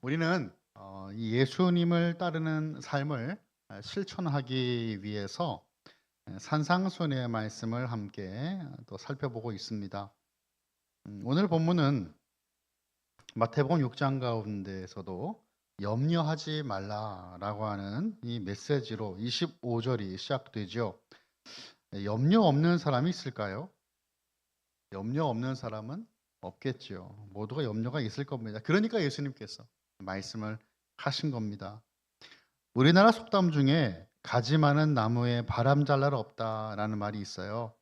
우리는 이 예수님을 따르는 삶을 실천하기 위해서 산상수훈의 말씀을 함께 또 살펴보고 있습니다. 오늘 본문은 마태복음 6장 가운데에서도 염려하지 말라라고 하는 이 메시지로 25절이 시작되죠. 염려 없는 사람이 있을까요? 염려 없는 사람은 없겠죠. 모두가 염려가 있을 겁니다. 그러니까 예수님께서 말씀을 하신 겁니다. 우리나라 속담 중에 가지 많은 나무에 바람 잘 날 없다라는 말이 있어요.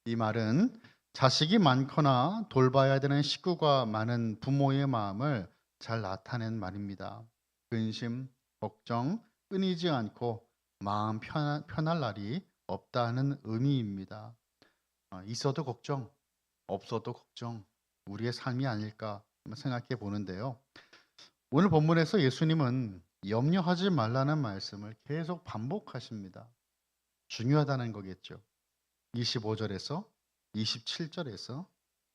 이 말은 자식이 많거나 돌봐야 되는 식구가 많은 부모의 마음을 잘 나타낸 말입니다. 근심, 걱정 끊이지 않고 마음 편할 날이 없다는 의미입니다. 있어도 걱정, 없어도 걱정, 우리의 삶이 아닐까 생각해 보는데요. 오늘 본문에서 예수님은 염려하지 말라는 말씀을 계속 반복하십니다. 중요하다는 거겠죠. 25절에서 27절에서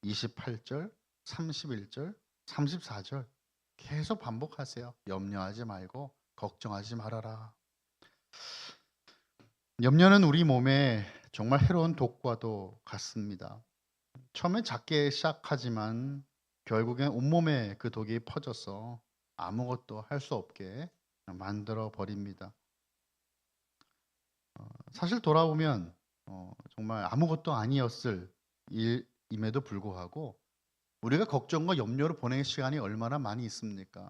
28절, 31절, 34절 계속 반복하세요. 염려하지 말고 걱정하지 말아라. 염려는 우리 몸에 정말 해로운 독과도 같습니다. 처음엔 작게 시작하지만 결국엔 온몸에 그 독이 퍼져서 아무것도 할 수 없게 만들어 버립니다. 사실 돌아보면 정말 아무것도 아니었을 일임에도 불구하고 우리가 걱정과 염려로 보내는 시간이 얼마나 많이 있습니까?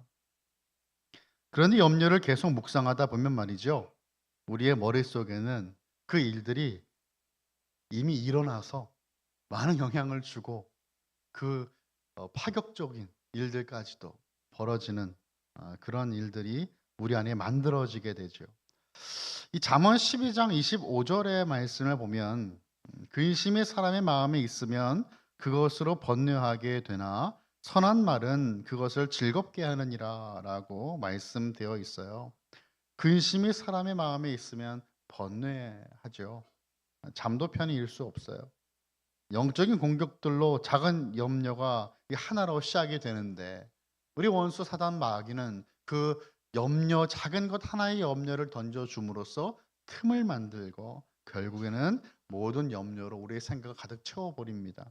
그런데 염려를 계속 묵상하다 보면 말이죠. 우리의 머릿속에는 그 일들이 이미 일어나서 많은 영향을 주고 그 파격적인 일들까지도 벌어지는 그런 일들이 우리 안에 만들어지게 되죠. 이 잠언 12장 25절의 말씀을 보면 근심이 사람의 마음에 있으면 그것으로 번뇌하게 되나 선한 말은 그것을 즐겁게 하느니라 라고 말씀되어 있어요. 근심이 사람의 마음에 있으면 번뇌하죠. 잠도 편히 일 수 없어요. 영적인 공격들로 작은 염려가 하나로 시작이 되는데 우리 원수 사단 마귀는 그 염려 작은 것 하나의 염려를 던져줌으로써 틈을 만들고 결국에는 모든 염려로 우리의 생각을 가득 채워버립니다.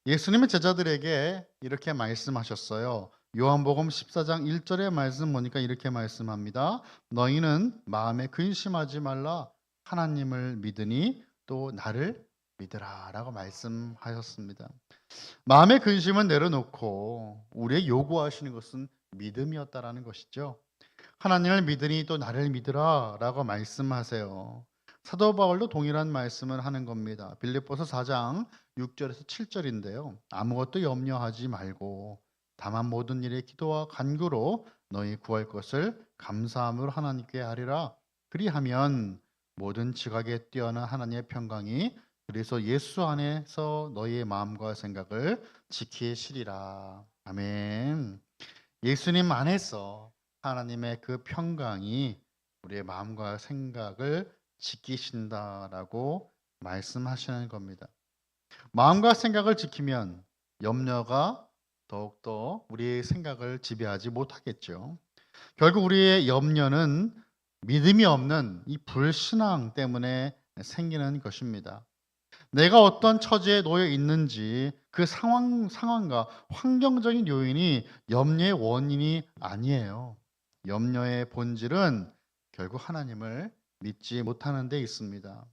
예수님의 제자들에게 이렇게 말씀하셨어요. 요한복음 14장 1절의 말씀 보니까 이렇게 말씀합니다. 너희는 마음에 근심하지 말라. 하나님을 믿으니 또 나를 믿으라 라고 말씀하셨습니다. 마음의 근심은 내려놓고 우리의 요구하시는 것은 믿음이었다라는 것이죠. 하나님을 믿으니 또 나를 믿으라 라고 말씀하세요. 사도 바울도 동일한 말씀을 하는 겁니다. 빌립보서 4장 6절에서 7절인데요. 아무것도 염려하지 말고 다만 모든 일에 기도와 간구로 너희 구할 것을 감사함으로 하나님께 하리라. 그리하면 모든 지각에 뛰어난 하나님의 평강이 그래서 예수 안에서 너희의 마음과 생각을 지키시리라. 아멘. 예수님 안에서 하나님의 그 평강이 우리의 마음과 생각을 지키신다라고 말씀하시는 겁니다. 마음과 생각을 지키면 염려가 더욱더 우리의 생각을 지배하지 못하겠죠. 결국 우리의 염려는 믿음이 없는 이 불신앙 때문에 생기는 것입니다. 내가 어떤 처지에 놓여 있는지 그 상황과 환경적인 요인이 염려의 원인이 아니에요. 염려의 본질은 결국 하나님을 믿지 못하는 데 있습니다.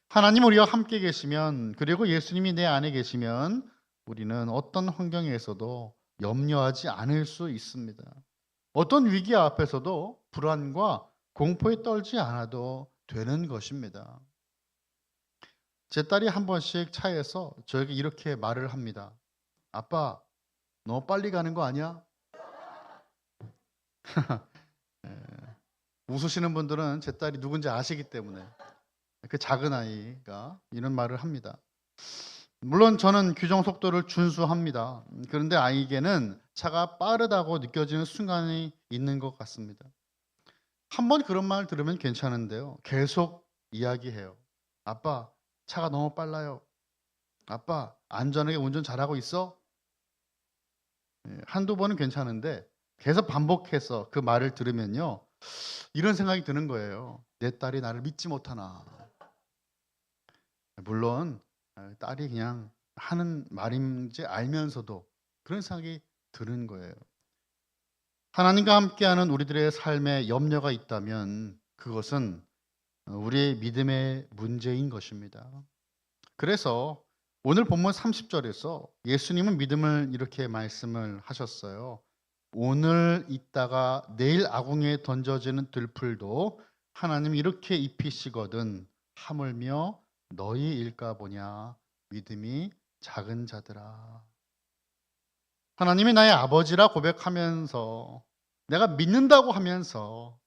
하나님 우리와 함께 계시면 그리고 예수님이 내 안에 계시면 우리는 어떤 환경에서도 염려하지 않을 수 있습니다. 어떤 위기 앞에서도 불안과 공포에 떨지 않아도 되는 것입니다. 제 딸이 한 번씩 차에서 저에게 이렇게 말을 합니다. 아빠, 너무 빨리 가는 거 아니야? 예, 웃으시는 분들은 제 딸이 누군지 아시기 때문에 그 작은 아이가 이런 말을 합니다. 물론 저는 규정 속도를 준수합니다. 그런데 아이에게는 차가 빠르다고 느껴지는 순간이 있는 것 같습니다. 한 번 그런 말 들으면 괜찮은데요. 계속 이야기해요. 아빠, 차가 너무 빨라요. 아빠, 안전하게 운전 잘하고 있어? 한두 번은 괜찮은데 계속 반복해서 그 말을 들으면요. 이런 생각이 드는 거예요. '내 딸이 나를 믿지 못하나.' 물론 딸이 그냥 하는 말인지 알면서도 그런 생각이 드는 거예요. 하나님과 함께하는 우리들의 삶에 염려가 있다면 그것은 우리의 믿음의 문제인 것입니다. 그래서 오늘 본문 30절에서 예수님은 믿음을 이렇게 말씀을 하셨어요. 오늘 있다가 내일 아궁이에 던져지는 들풀도 하나님 이렇게 입히시거든 하물며 너희 일까 보냐 믿음이 작은 자들아. 하나님이 나의 아버지라 고백하면서 내가 믿는다고 하면서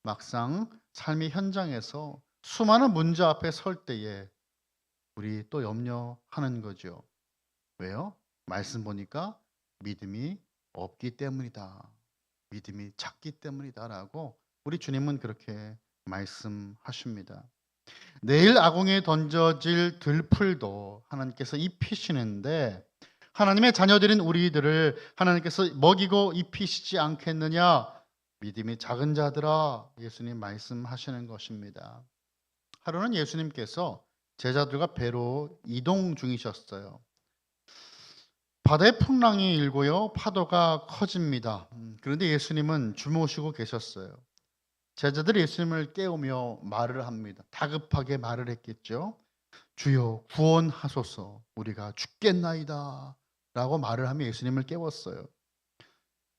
막상 삶의 현장에서 수많은 문제 앞에 설 때에 우리 또 염려하는 거죠. 왜요? 말씀 보니까 믿음이 없기 때문이다. 믿음이 작기 때문이다라고 우리 주님은 그렇게 말씀하십니다. 내일 아궁이에 던져질 들풀도 하나님께서 입히시는데 하나님의 자녀들인 우리들을 하나님께서 먹이고 입히시지 않겠느냐? 믿음이 작은 자들아 예수님 말씀하시는 것입니다. 하루는 예수님께서 제자들과 배로 이동 중이셨어요. 바다의 풍랑이 일고요. 파도가 커집니다. 그런데 예수님은 주무시고 계셨어요. 제자들이 예수님을 깨우며 말을 합니다. 다급하게 말을 했겠죠. 주여 구원하소서 우리가 죽겠나이다 라고 말을 하며 예수님을 깨웠어요.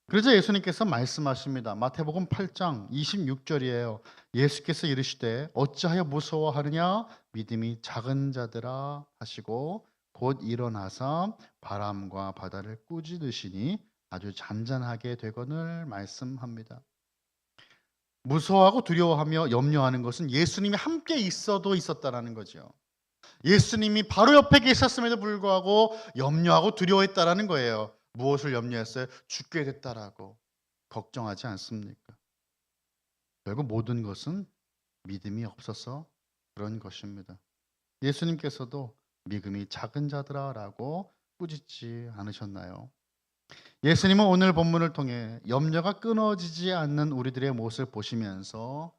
그래서 예수님께서 말씀하십니다. 마태복음 8장 26절이에요. 예수께서 이르시되 어찌하여 무서워하느냐 믿음이 작은 자들아 하시고 곧 일어나서 바람과 바다를 꾸짖으시니 아주 잔잔하게 되거늘 말씀합니다. 무서워하고 두려워하며 염려하는 것은 예수님이 함께 있어도 있었다라는 거죠. 예수님이 바로 옆에 계셨음에도 불구하고 염려하고 두려워했다라는 거예요. 무엇을 염려했어요? 죽게 됐다라고. 걱정하지 않습니까? 결국 모든 것은 믿음이 없어서 그런 것입니다. 예수님께서도 믿음이 작은 자들아라고 꾸짖지 않으셨나요? 예수님은 오늘 본문을 통해 염려가 끊어지지 않는 우리들의 모습을 보시면서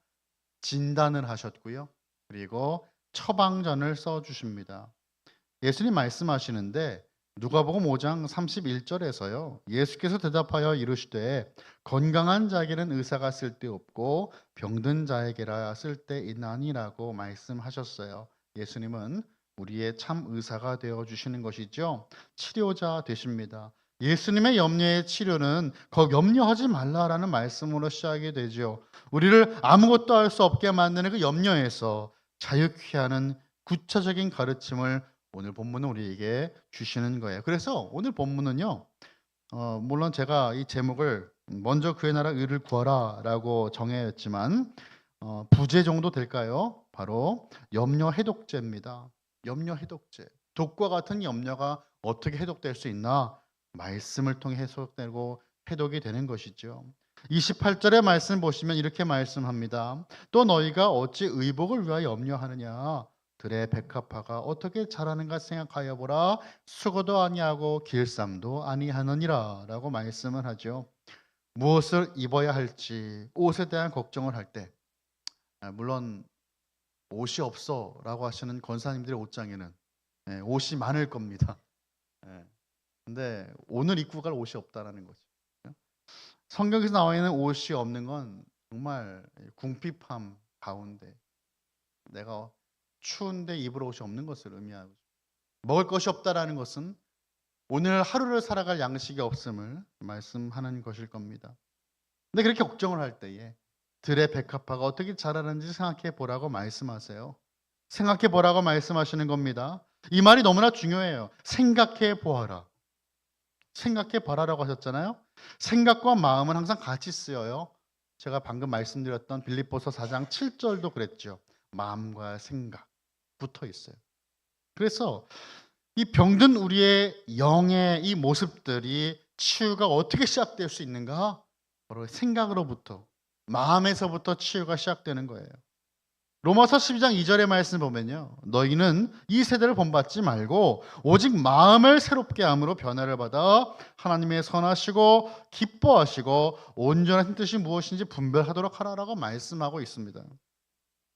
진단을 하셨고요. 그리고 처방전을 써주십니다. 예수님 말씀하시는데 누가복음 5장 31절에서요. 예수께서 대답하여 이르시되 건강한 자에게는 의사가 쓸데없고 병든 자에게라 쓸데있나니라고 말씀하셨어요. 예수님은 우리의 참 의사가 되어 주시는 것이죠. 치료자 되십니다. 예수님의 염려의 치료는 염려하지 말라라는 말씀으로 시작이 되죠. 우리를 아무것도 할 수 없게 만드는 그 염려에서 자유케 하는 구체적인 가르침을 오늘 본문은 우리에게 주시는 거예요. 그래서 오늘 본문은요. 물론 제가 이 제목을 먼저 그의 나라 의를 구하라라고 정했지만 부제 정도 될까요? 바로 염려 해독제입니다. 염려 해독제. 독과 같은 염려가 어떻게 해독될 수 있나? 말씀을 통해 해석되고 해독이 되는 것이죠. 28절의 말씀 보시면 이렇게 말씀합니다. 또 너희가 어찌 의복을 위하여 염려하느냐? 들의 백합화가 어떻게 자라는가 생각하여 보라. 수고도 아니하고 길쌈도 아니하느니라 라고 말씀을 하죠. 무엇을 입어야 할지 옷에 대한 걱정을 할 때 물론 옷이 없어 라고 하시는 권사님들의 옷장에는 옷이 많을 겁니다. 근데 오늘 입고 갈 옷이 없다라는 거죠. 성경에서 나와 있는 옷이 없는 건 정말 궁핍함 가운데 내가 추운데 입을 옷이 없는 것을 의미하고 먹을 것이 없다라는 것은 오늘 하루를 살아갈 양식이 없음을 말씀하는 것일 겁니다. 근데 그렇게 걱정을 할 때에 들의 백합화가 어떻게 자라는지 생각해 보라고 말씀하세요. 생각해 보라고 말씀하시는 겁니다. 이 말이 너무나 중요해요. 생각해 보아라. 생각해 보라라고 하셨잖아요. 생각과 마음은 항상 같이 쓰여요. 제가 방금 말씀드렸던 빌립보서 4장 7절도 그랬죠. 마음과 생각 붙어 있어요. 그래서 이 병든 우리의 영의 이 모습들이 치유가 어떻게 시작될 수 있는가? 바로 생각으로부터, 마음에서부터 치유가 시작되는 거예요. 로마서 12장 2절의 말씀 보면요. 너희는 이 세대를 본받지 말고 오직 마음을 새롭게 함으로 변화를 받아 하나님의 선하시고 기뻐하시고 온전한 뜻이 무엇인지 분별하도록 하라라고 말씀하고 있습니다.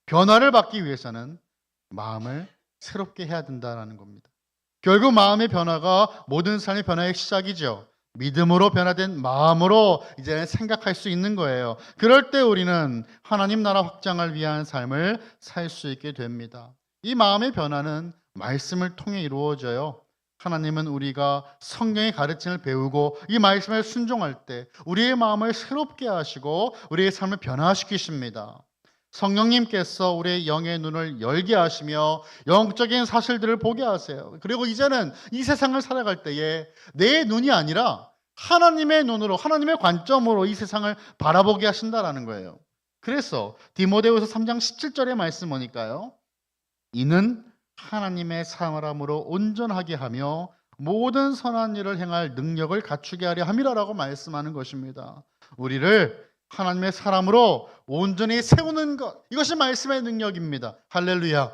변화를 받기 위해서는 마음을 새롭게 해야 된다는 겁니다. 결국 마음의 변화가 모든 삶의 변화의 시작이죠. 믿음으로 변화된 마음으로 이제 생각할 수 있는 거예요. 그럴 때 우리는 하나님 나라 확장을 위한 삶을 살 수 있게 됩니다. 이 마음의 변화는 말씀을 통해 이루어져요. 하나님은 우리가 성경의 가르침을 배우고 이 말씀에 순종할 때 우리의 마음을 새롭게 하시고 우리의 삶을 변화시키십니다. 성령님께서 우리의 영의 눈을 열게 하시며 영적인 사실들을 보게 하세요. 그리고 이제는 이 세상을 살아갈 때에 내 눈이 아니라 하나님의 눈으로, 하나님의 관점으로 이 세상을 바라보게 하신다라는 거예요. 그래서 디모데후서 3장 17절의 말씀 보니까요. 이는 하나님의 사람으로 온전하게 하며 모든 선한 일을 행할 능력을 갖추게 하려 함이라라고 말씀하는 것입니다. 우리를 하나님의 사람으로 온전히 세우는 것, 이것이 말씀의 능력입니다. 할렐루야.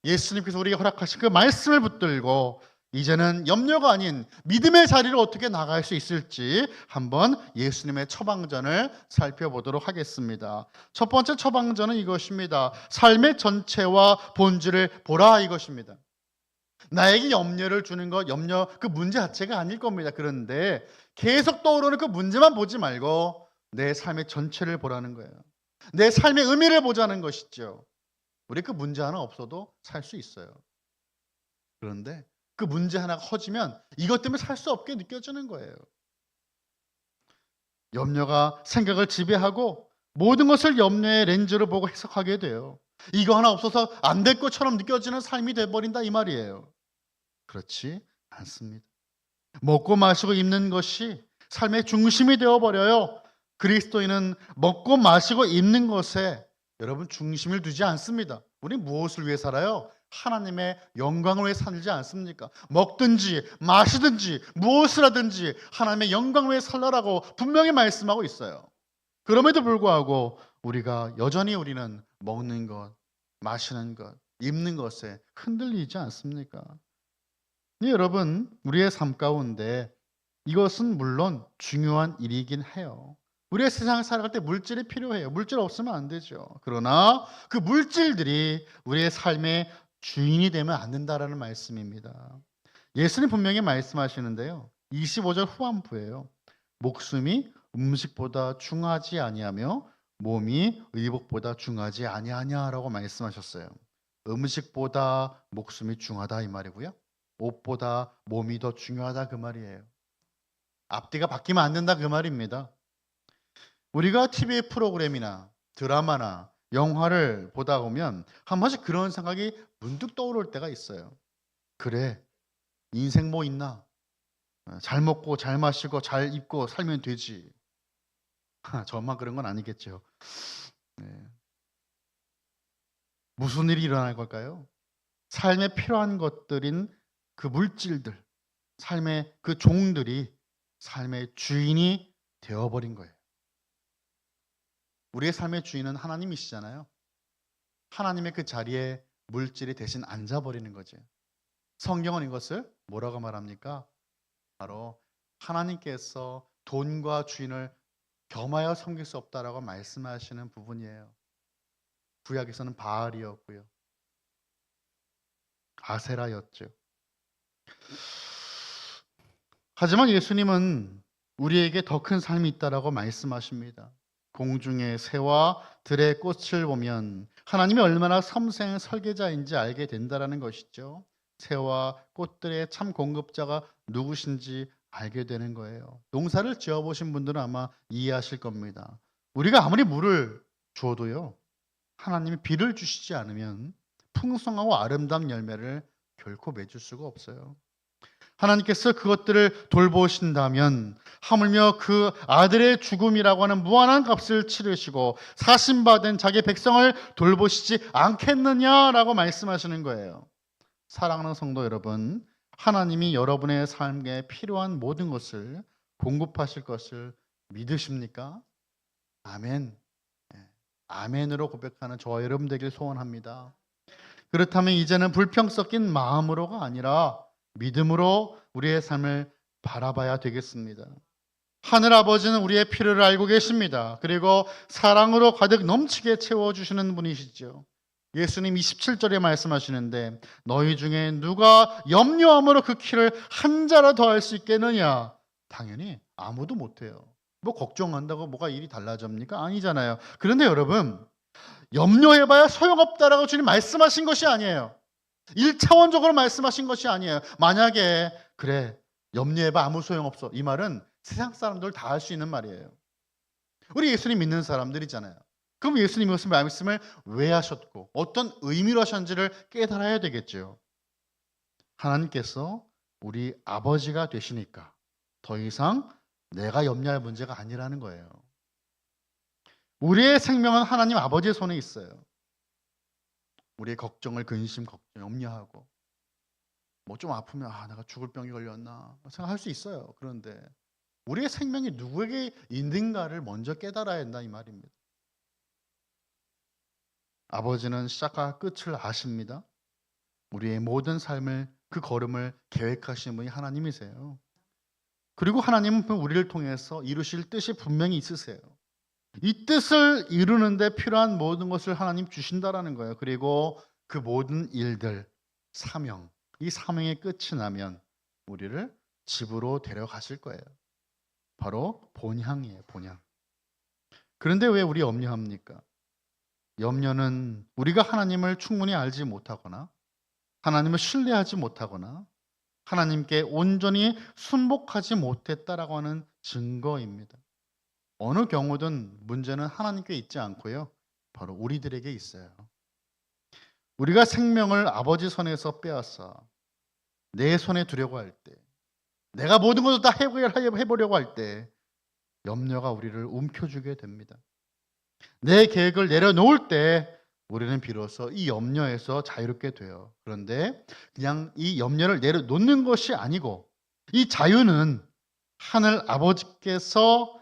예수님께서 우리에게 허락하신 그 말씀을 붙들고 이제는 염려가 아닌 믿음의 자리로 어떻게 나갈 수 있을지 한번 예수님의 처방전을 살펴보도록 하겠습니다. 첫 번째 처방전은 이것입니다. 삶의 전체와 본질을 보라, 이것입니다. 나에게 염려를 주는 것, 염려 그 문제 자체가 아닐 겁니다. 그런데 계속 떠오르는 그 문제만 보지 말고 내 삶의 전체를 보라는 거예요. 내 삶의 의미를 보자는 것이죠. 우리 그 문제 하나 없어도 살 수 있어요. 그런데 그 문제 하나가 커지면 이것 때문에 살 수 없게 느껴지는 거예요. 염려가 생각을 지배하고 모든 것을 염려의 렌즈로 보고 해석하게 돼요. 이거 하나 없어서 안 될 것처럼 느껴지는 삶이 돼버린다, 이 말이에요. 그렇지 않습니다. 먹고 마시고 입는 것이 삶의 중심이 되어버려요. 그리스도인은 먹고 마시고 입는 것에 여러분 중심을 두지 않습니다. 우리 무엇을 위해 살아요? 하나님의 영광을 위해 살지 않습니까? 먹든지 마시든지 무엇을 하든지 하나님의 영광을 위해 살라라고 분명히 말씀하고 있어요. 그럼에도 불구하고 우리가 여전히 우리는 먹는 것, 마시는 것, 입는 것에 흔들리지 않습니까? 네, 여러분, 우리의 삶 가운데 이것은 물론 중요한 일이긴 해요. 우리의 세상을 살아갈 때 물질이 필요해요. 물질 없으면 안 되죠. 그러나 그 물질들이 우리의 삶의 주인이 되면 안 된다라는 말씀입니다. 예수님 분명히 말씀하시는데요. 25절 후반부예요. 목숨이 음식보다 중하지 아니하며 몸이 의복보다 중하지 아니하냐라고 말씀하셨어요. 음식보다 목숨이 중하다 이 말이고요. 옷보다 몸이 더 중요하다 그 말이에요. 앞뒤가 바뀌면 안 된다 그 말입니다. 우리가 TV 프로그램이나 드라마나 영화를 보다 보면 한 번씩 그런 생각이 문득 떠오를 때가 있어요. 그래, 인생 뭐 있나? 잘 먹고 잘 마시고 잘 입고 살면 되지. 저만 그런 건 아니겠죠. 네. 무슨 일이 일어날 걸까요? 삶에 필요한 것들인 그 물질들, 삶의 그 종들이 삶의 주인이 되어버린 거예요. 우리의 삶의 주인은 하나님이시잖아요. 하나님의 그 자리에 물질이 대신 앉아버리는 거죠. 성경은 이것을 뭐라고 말합니까? 바로 하나님께서 돈과 주인을 겸하여 섬길 수 없다라고 말씀하시는 부분이에요. 구약에서는 바알이었고요. 아세라였죠. 하지만 예수님은 우리에게 더 큰 삶이 있다라고 말씀하십니다. 공중의 새와 들의 꽃을 보면 하나님이 얼마나 섬세한 설계자인지 알게 된다라는 것이죠. 새와 꽃들의 참 공급자가 누구신지 알게 되는 거예요. 농사를 지어보신 분들은 아마 이해하실 겁니다. 우리가 아무리 물을 주어도요, 하나님이 비를 주시지 않으면 풍성하고 아름다운 열매를 결코 맺을 수가 없어요. 하나님께서 그것들을 돌보신다면 하물며 그 아들의 죽음이라고 하는 무한한 값을 치르시고 사신받은 자기 백성을 돌보시지 않겠느냐라고 말씀하시는 거예요. 사랑하는 성도 여러분, 하나님이 여러분의 삶에 필요한 모든 것을 공급하실 것을 믿으십니까? 아멘. 아멘으로 고백하는 저와 여러분 되길 소원합니다. 그렇다면 이제는 불평 섞인 마음으로가 아니라 믿음으로 우리의 삶을 바라봐야 되겠습니다. 하늘 아버지는 우리의 필요를 알고 계십니다. 그리고 사랑으로 가득 넘치게 채워주시는 분이시죠. 예수님 27절에 말씀하시는데 너희 중에 누가 염려함으로 그 키를 한 자라 더 할 수 있겠느냐? 당연히 아무도 못해요. 뭐 걱정한다고 뭐가 일이 달라집니까? 아니잖아요. 그런데 여러분, 염려해봐야 소용없다라고 주님 말씀하신 것이 아니에요. 1차원적으로 말씀하신 것이 아니에요. 만약에 그래 염려해봐 아무 소용없어, 이 말은 세상 사람들 다 할 수 있는 말이에요. 우리 예수님 믿는 사람들이잖아요. 그럼 예수님이 무슨 말씀을 왜 하셨고 어떤 의미로 하셨는지를 깨달아야 되겠죠. 하나님께서 우리 아버지가 되시니까 더 이상 내가 염려할 문제가 아니라는 거예요. 우리의 생명은 하나님 아버지의 손에 있어요. 우리의 걱정을 근심, 걱정, 염려하고 뭐 좀 아프면 내가 죽을 병이 걸렸나 생각할 수 있어요. 그런데 우리의 생명이 누구에게 있는가를 먼저 깨달아야 한다 이 말입니다. 아버지는 시작과 끝을 아십니다. 우리의 모든 삶을 그 걸음을 계획하시는 분이 하나님이세요. 그리고 하나님은 우리를 통해서 이루실 뜻이 분명히 있으세요. 이 뜻을 이루는데 필요한 모든 것을 하나님 주신다라는 거예요. 그리고 그 모든 일들, 사명, 이 사명의 끝이 나면 우리를 집으로 데려가실 거예요. 바로 본향이에요, 본향. 그런데 왜 우리 염려합니까? 염려는 우리가 하나님을 충분히 알지 못하거나 하나님을 신뢰하지 못하거나 하나님께 온전히 순복하지 못했다라고 하는 증거입니다. 어느 경우든 문제는 하나님께 있지 않고요. 바로 우리들에게 있어요. 우리가 생명을 아버지 손에서 빼앗아 내 손에 두려고 할 때, 내가 모든 것을 다 해보려고 할 때 염려가 우리를 움켜쥐게 됩니다. 내 계획을 내려놓을 때 우리는 비로소 이 염려에서 자유롭게 돼요. 그런데 그냥 이 염려를 내려놓는 것이 아니고 이 자유는 하늘 아버지께서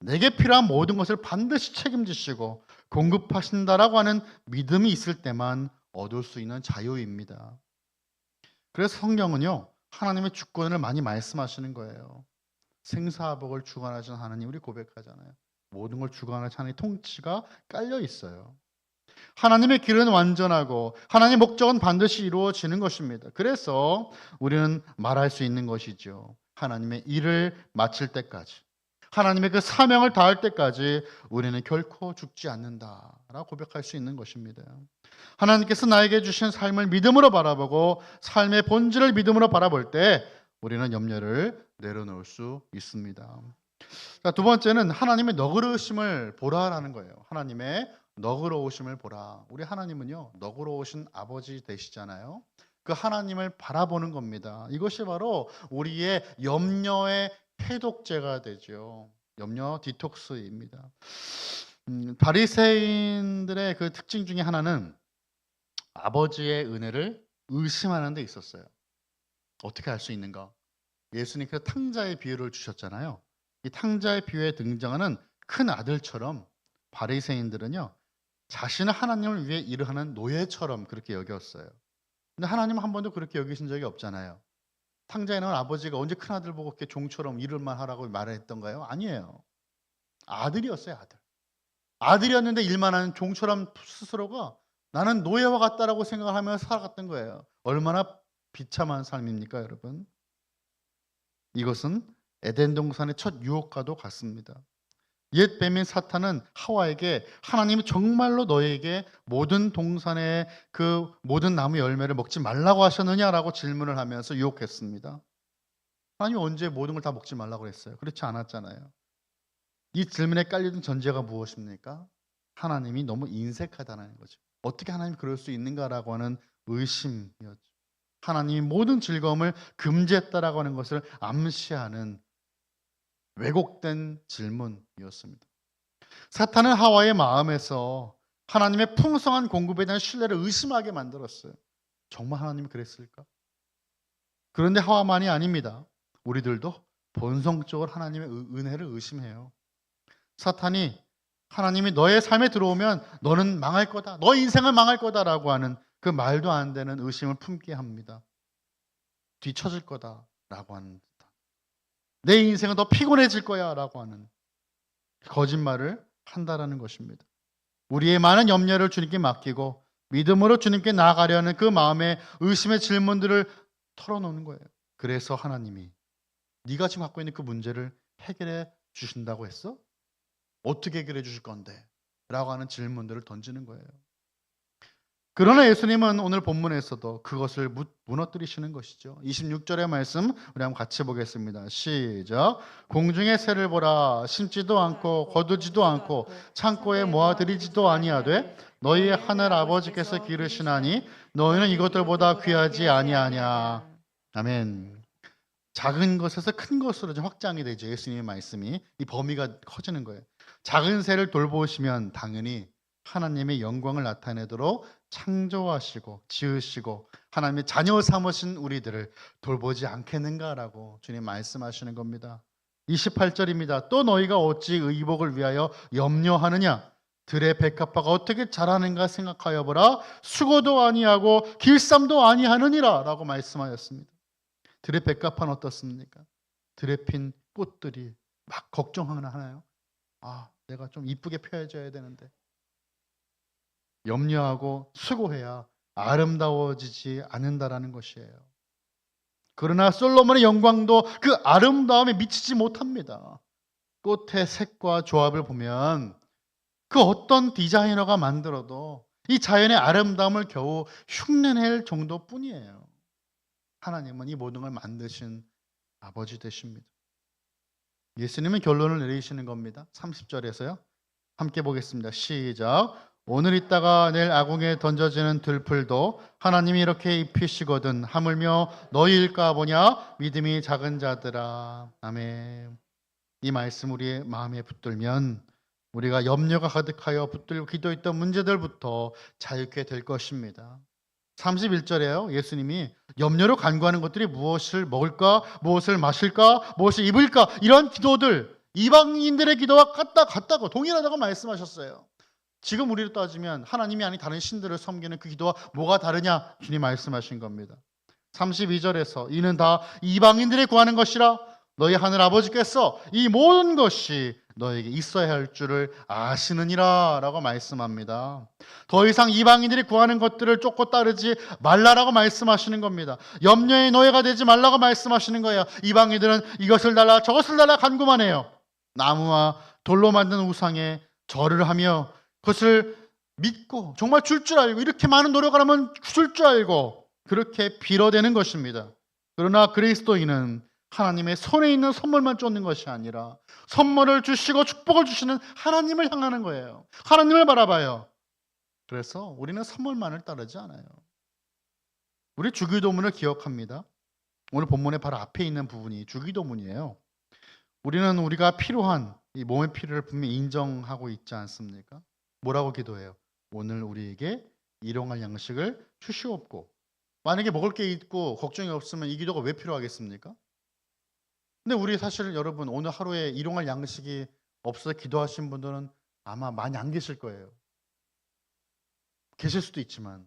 내게 필요한 모든 것을 반드시 책임지시고 공급하신다라고 하는 믿음이 있을 때만 얻을 수 있는 자유입니다. 그래서 성경은요, 하나님의 주권을 많이 말씀하시는 거예요. 생사복을 주관하시는 하나님, 우리 고백하잖아요. 모든 걸 주관하시는 하나님의 통치가 깔려 있어요. 하나님의 길은 완전하고 하나님의 목적은 반드시 이루어지는 것입니다. 그래서 우리는 말할 수 있는 것이죠. 하나님의 일을 마칠 때까지, 하나님의 그 사명을 다할 때까지 우리는 결코 죽지 않는다라고 고백할 수 있는 것입니다. 하나님께서 나에게 주신 삶을 믿음으로 바라보고 삶의 본질을 믿음으로 바라볼 때 우리는 염려를 내려놓을 수 있습니다. 자, 두 번째는 하나님의 너그러우심을 보라라는 거예요. 하나님의 너그러우심을 보라. 우리 하나님은요, 너그러우신 아버지 되시잖아요. 그 하나님을 바라보는 겁니다. 이것이 바로 우리의 염려의 해독제가 되죠. 염려 디톡스입니다. 바리새인들의 그 특징 중에 하나는 아버지의 은혜를 의심하는 데 있었어요. 어떻게 알 수 있는가? 예수님께서 탕자의 비유를 주셨잖아요. 이 탕자의 비유에 등장하는 큰 아들처럼 바리새인들은요, 자신을 하나님을 위해 일을 하는 노예처럼 그렇게 여겼어요. 근데 하나님은 한 번도 그렇게 여기신 적이 없잖아요. 탕자에 나온 아버지가 언제 큰 아들 보고 이렇게 종처럼 일을만 하라고 말했던가요? 아니에요. 아들이었어요, 아들. 아들이었는데 일만 하는 종처럼 스스로가 나는 노예와 같다라고 생각하면서 살아갔던 거예요. 얼마나 비참한 삶입니까, 여러분? 이것은 에덴 동산의 첫 유혹과도 같습니다. 옛 뱀인 사탄은 하와에게 하나님이 정말로 너에게 모든 동산의 그 모든 나무 열매를 먹지 말라고 하셨느냐라고 질문을 하면서 유혹했습니다. 하나님이 언제 모든 걸 다 먹지 말라고 했어요? 그렇지 않았잖아요. 이 질문에 깔려든 전제가 무엇입니까? 하나님이 너무 인색하다는 거죠. 어떻게 하나님이 그럴 수 있는가라고 하는 의심이었죠. 하나님이 모든 즐거움을 금지했다라고 하는 것을 암시하는 왜곡된 질문이었습니다. 사탄은 하와의 마음에서 하나님의 풍성한 공급에 대한 신뢰를 의심하게 만들었어요. 정말 하나님이 그랬을까? 그런데 하와만이 아닙니다. 우리들도 본성적으로 하나님의 은혜를 의심해요. 사탄이 하나님이 너의 삶에 들어오면 너는 망할 거다. 너의 인생은 망할 거다라고 하는 그 말도 안 되는 의심을 품게 합니다. 뒤처질 거다라고 하는 듯한. 내 인생은 더 피곤해질 거야라고 하는 거짓말을 한다라는 것입니다. 우리의 많은 염려를 주님께 맡기고 믿음으로 주님께 나아가려는 그 마음의 의심의 질문들을 털어놓는 거예요. 그래서 하나님이 네가 지금 갖고 있는 그 문제를 해결해 주신다고 했어? 어떻게 해결해 주실 건데? 라고 하는 질문들을 던지는 거예요. 그러나 예수님은 오늘 본문에서도 그것을 무너뜨리시는 것이죠. 26절의 말씀 우리 한번 같이 보겠습니다. 시작. 공중의 새를 보라. 심지도 않고 거두지도 않고 창고에 모아들이지도 아니하되 너희의 하늘 아버지께서 기르시나니 너희는 이것들보다 귀하지 아니하냐. 아멘. 작은 것에서 큰 것으로 좀 확장이 되죠. 예수님의 말씀이 이 범위가 커지는 거예요. 작은 새를 돌보시면 당연히 하나님의 영광을 나타내도록 창조하시고 지으시고 하나님의 자녀 삼으신 우리들을 돌보지 않겠는가라고 주님 말씀하시는 겁니다. 28절입니다. 또 너희가 어찌 의복을 위하여 염려하느냐? 들의 백합화가 어떻게 자라는가 생각하여 보라. 수고도 아니하고 길쌈도 아니하느니라 라고 말씀하였습니다. 들의 백합화는 어떻습니까? 들에 핀 꽃들이 막 걱정하나요? 내가 좀 이쁘게 펴줘야 되는데. 염려하고 수고해야 아름다워지지 않는다라는 것이에요. 그러나 솔로몬의 영광도 그 아름다움에 미치지 못합니다. 꽃의 색과 조합을 보면 그 어떤 디자이너가 만들어도 이 자연의 아름다움을 겨우 흉내낼 정도뿐이에요. 하나님은 이 모든 걸 만드신 아버지 되십니다. 예수님은 결론을 내리시는 겁니다. 30절에서요. 함께 보겠습니다. 시작. 오늘 있다가 내일 아궁에 던져지는 들풀도 하나님이 이렇게 입히시거든 하물며 너희일까 보냐 믿음이 작은 자들아. 아멘. 이 말씀 우리의 마음에 붙들면 우리가 염려가 가득하여 붙들고 기도했던 문제들부터 자유케 될 것입니다. 31절에요. 예수님이 염려로 간구하는 것들이 무엇을 먹을까, 무엇을 마실까, 무엇을 입을까 이런 기도들 이방인들의 기도와 같다고 동일하다고 말씀하셨어요. 지금 우리로 따지면 하나님이 아닌 다른 신들을 섬기는 그 기도와 뭐가 다르냐 주님 말씀하신 겁니다. 32절에서 이는 다 이방인들이 구하는 것이라 너희 하늘 아버지께서 이 모든 것이 너에게 있어야 할 줄을 아시느니라 라고 말씀합니다. 더 이상 이방인들이 구하는 것들을 쫓고 따르지 말라라고 말씀하시는 겁니다. 염려의 노예가 되지 말라고 말씀하시는 거예요. 이방인들은 이것을 달라 저것을 달라 간구만 해요. 나무와 돌로 만든 우상에 절을 하며 그것을 믿고 정말 줄 알고 이렇게 많은 노력을 하면 줄 알고 그렇게 빌어대는 것입니다. 그러나 그리스도인은 하나님의 손에 있는 선물만 쫓는 것이 아니라 선물을 주시고 축복을 주시는 하나님을 향하는 거예요. 하나님을 바라봐요. 그래서 우리는 선물만을 따르지 않아요. 우리 주기도문을 기억합니다. 오늘 본문의 바로 앞에 있는 부분이 주기도문이에요. 우리는 우리가 필요한 이 몸의 필요를 분명히 인정하고 있지 않습니까? 뭐라고 기도해요? 오늘 우리에게 일용할 양식을 주시옵고. 만약에 먹을 게 있고 걱정이 없으면 이 기도가 왜 필요하겠습니까? 근데 우리 사실 여러분 오늘 하루에 일용할 양식이 없어서 기도하신 분들은 아마 많이 안 계실 거예요. 계실 수도 있지만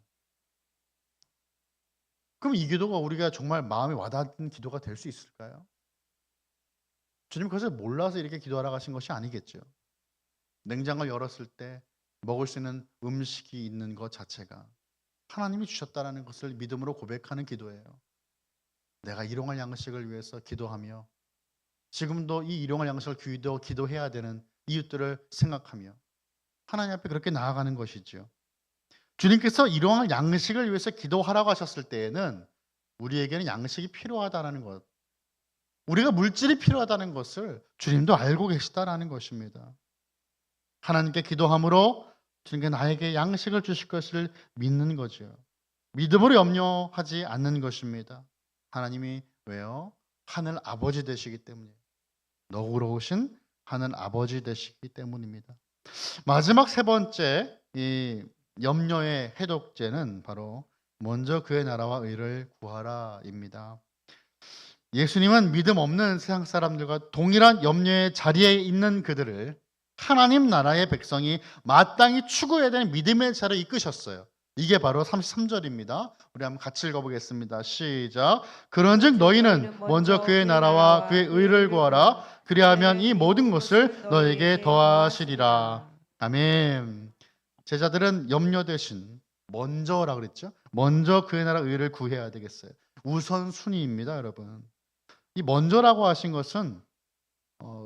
그럼 이 기도가 우리가 정말 마음에 와닿는 기도가 될 수 있을까요? 주님 그것을 몰라서 이렇게 기도하라고 하신 것이 아니겠죠. 냉장고를 열었을 때 먹을 수 있는 음식이 있는 것 자체가 하나님이 주셨다는 것을 믿음으로 고백하는 기도예요. 내가 일용할 양식을 위해서 기도하며 지금도 이 일용할 양식을 기도해야 되는 이웃들을 생각하며 하나님 앞에 그렇게 나아가는 것이죠. 주님께서 일용할 양식을 위해서 기도하라고 하셨을 때에는 우리에게는 양식이 필요하다는 것, 우리가 물질이 필요하다는 것을 주님도 알고 계시다라는 것입니다. 하나님께 기도함으로 주님께 나에게 양식을 주실 것을 믿는 거죠. 믿음으로 염려하지 않는 것입니다. 하나님이 왜요? 하늘 아버지 되시기 때문이에요. 너그러우신 하늘 아버지 되시기 때문입니다. 마지막 세 번째 이 염려의 해독제는 바로 먼저 그의 나라와 의를 구하라입니다. 예수님은 믿음 없는 세상 사람들과 동일한 염려의 자리에 있는 그들을 하나님 나라의 백성이 마땅히 추구해야 되는 믿음의 자를 이끄셨어요. 이게 바로 33절입니다. 우리 한번 같이 읽어보겠습니다. 시작. 그런즉 너희는 먼저 그의 나라와 그의 의를 구하라. 그리하면 이 모든 것을 너에게 더하시리라. 아멘. 제자들은 염려 대신 먼저라 그랬죠. 먼저 그의 나라 의를 구해야 되겠어요. 우선순위입니다, 여러분. 이 먼저라고 하신 것은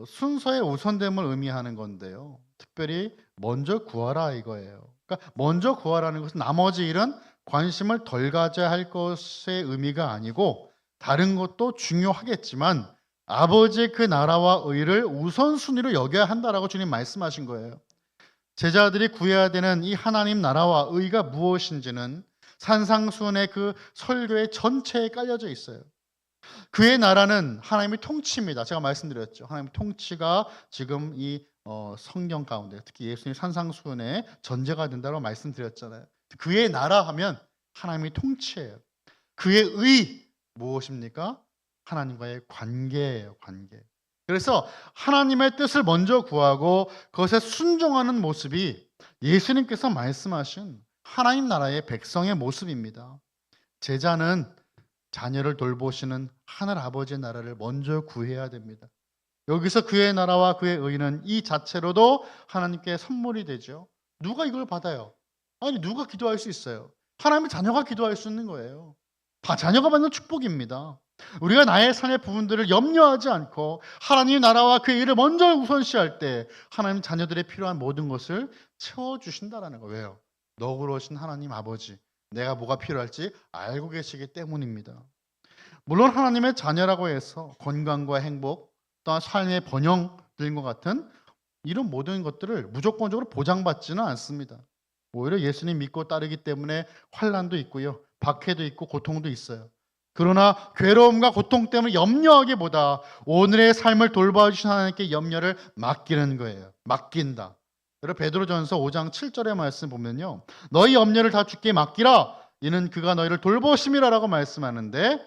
순서의 우선됨을 의미하는 건데요. 특별히 먼저 구하라 이거예요. 그러니까 먼저 구하라는 것은 나머지 일은 관심을 덜 가져야 할 것의 의미가 아니고 다른 것도 중요하겠지만 아버지의 그 나라와 의를 우선순위로 여겨야 한다라고 주님 말씀하신 거예요. 제자들이 구해야 되는 이 하나님 나라와 의가 무엇인지는 산상수훈의 그 설교의 전체에 깔려져 있어요. 그의 나라는 하나님의 통치입니다. 제가 말씀드렸죠. 하나님의 통치가 지금 이 성경 가운데 특히 예수님 산상수훈의 전제가 된다고 말씀드렸잖아요. 그의 나라 하면 하나님의 통치예요. 그의 의 무엇입니까? 하나님과의 관계예요. 관계. 그래서 하나님의 뜻을 먼저 구하고 그것에 순종하는 모습이 예수님께서 말씀하신 하나님 나라의 백성의 모습입니다. 제자는 자녀를 돌보시는 하늘 아버지의 나라를 먼저 구해야 됩니다. 여기서 그의 나라와 그의 의는 이 자체로도 하나님께 선물이 되죠. 누가 이걸 받아요? 아니 누가 기도할 수 있어요? 하나님의 자녀가 기도할 수 있는 거예요. 자녀가 받는 축복입니다. 우리가 나의 삶의 부분들을 염려하지 않고 하나님 나라와 그의 일을 먼저 우선시할 때 하나님 자녀들의 필요한 모든 것을 채워주신다는 거예요. 왜요? 너그러우신 하나님 아버지, 내가 뭐가 필요할지 알고 계시기 때문입니다. 물론 하나님의 자녀라고 해서 건강과 행복, 또한 삶의 번영들과 같은 이런 모든 것들을 무조건적으로 보장받지는 않습니다. 오히려 예수님 믿고 따르기 때문에 환난도 있고요, 박해도 있고 고통도 있어요. 그러나 괴로움과 고통 때문에 염려하기보다 오늘의 삶을 돌봐주신 하나님께 염려를 맡기는 거예요. 맡긴다. 여러분 베드로전서 5장 7절의 말씀 보면요, 너희 염려를 다 주께 맡기라. 이는 그가 너희를 돌보심이라라고 말씀하는데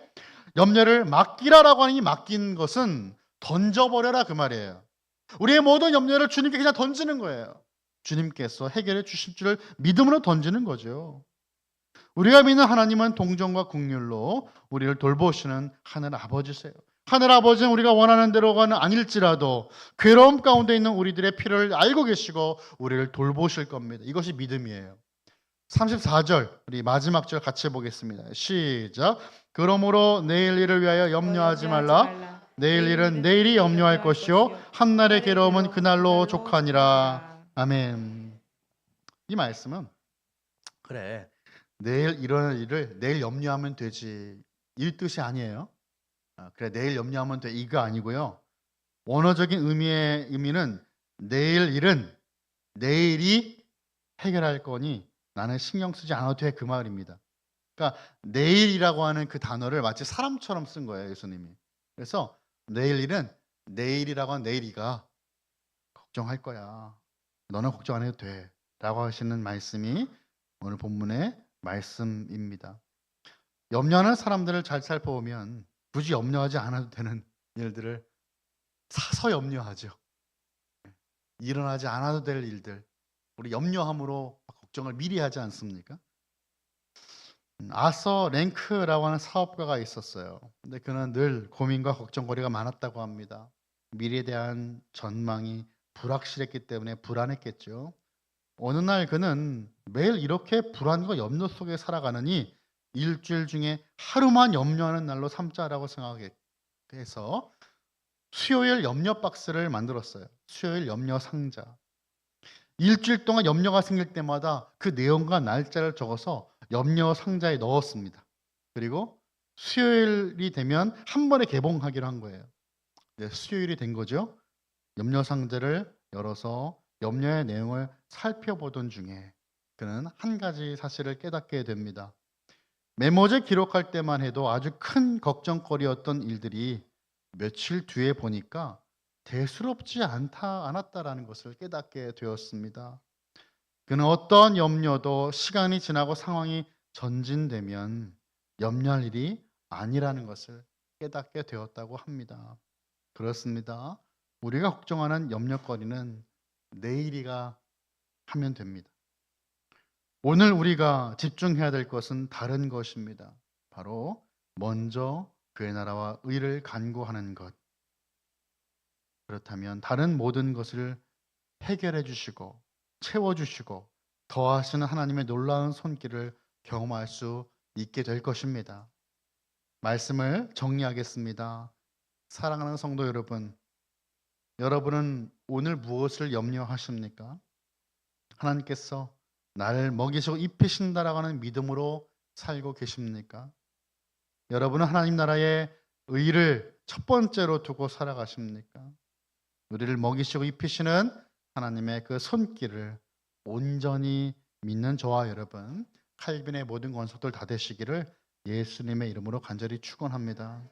염려를 맡기라라고 하니 맡긴 것은 던져버려라 그 말이에요. 우리의 모든 염려를 주님께 그냥 던지는 거예요. 주님께서 해결해 주실 줄을 믿음으로 던지는 거죠. 우리가 믿는 하나님은 동정과 긍휼로 우리를 돌보시는 하늘 아버지세요. 하늘 아버지는 우리가 원하는 대로가는 아닐지라도 괴로움 가운데 있는 우리들의 필요를 알고 계시고 우리를 돌보실 겁니다. 이것이 믿음이에요. 34절 우리 마지막 절 같이 보겠습니다. 시작. 그러므로 내일 일을 위하여 염려하지 말라. 내일 일은 내일이 염려할 것이요 한날의 괴로움은 그날로 족하니라. 아멘. 이 말씀은 그래 내일 일어날 일을 내일 염려하면 되지 이 뜻이 아니에요. 그래 내일 염려하면 돼 이거 아니고요. 원어적인 의미는 내일 일은 내일이 해결할 거니 나는 신경 쓰지 않아도 돼 그 말입니다. 그러니까 내일이라고 하는 그 단어를 마치 사람처럼 쓴 거예요 예수님이. 그래서 내일 일은 내일이라고 하는 내일이가 걱정할 거야. 너는 걱정 안 해도 돼 라고 하시는 말씀이 오늘 본문의 말씀입니다. 염려하는 사람들을 잘 살펴보면 굳이 염려하지 않아도 되는 일들을 사서 염려하죠. 일어나지 않아도 될 일들 우리 염려함으로 걱정을 미리 하지 않습니까? 아서 랭크라고 하는 사업가가 있었어요. 근데 그는 늘 고민과 걱정거리가 많았다고 합니다. 미래에 대한 전망이 불확실했기 때문에 불안했겠죠. 어느 날 그는 매일 이렇게 불안과 염려 속에 살아가느니 일주일 중에 하루만 염려하는 날로 삼자라고 생각해서 수요일 염려 박스를 만들었어요. 수요일 염려 상자. 일주일 동안 염려가 생길 때마다 그 내용과 날짜를 적어서 염려 상자에 넣었습니다. 그리고 수요일이 되면 한 번에 개봉하기로 한 거예요. 네, 수요일이 된 거죠. 염려 상자를 열어서 염려의 내용을 살펴보던 중에 그는 한 가지 사실을 깨닫게 됩니다. 메모지에 기록할 때만 해도 아주 큰 걱정거리였던 일들이 며칠 뒤에 보니까 대수롭지 않았다라는 것을 깨닫게 되었습니다. 그는 어떤 염려도 시간이 지나고 상황이 전진되면 염려할 일이 아니라는 것을 깨닫게 되었다고 합니다. 그렇습니다. 우리가 걱정하는 염려거리는 내일이가 하면 됩니다. 오늘 우리가 집중해야 될 것은 다른 것입니다. 바로 먼저 그의 나라와 의를 간구하는 것. 그렇다면 다른 모든 것을 해결해 주시고 채워 주시고 더하시는 하나님의 놀라운 손길을 경험할 수 있게 될 것입니다. 말씀을 정리하겠습니다. 사랑하는 성도 여러분, 여러분은 오늘 무엇을 염려하십니까? 하나님께서 나를 먹이시고 입히신다라고 하는 믿음으로 살고 계십니까? 여러분은 하나님 나라의 의를 첫 번째로 두고 살아가십니까? 우리를 먹이시고 입히시는 하나님의 그 손길을 온전히 믿는 저와 여러분, 칼빈의 모든 권속들 다 되시기를 예수님의 이름으로 간절히 축원합니다.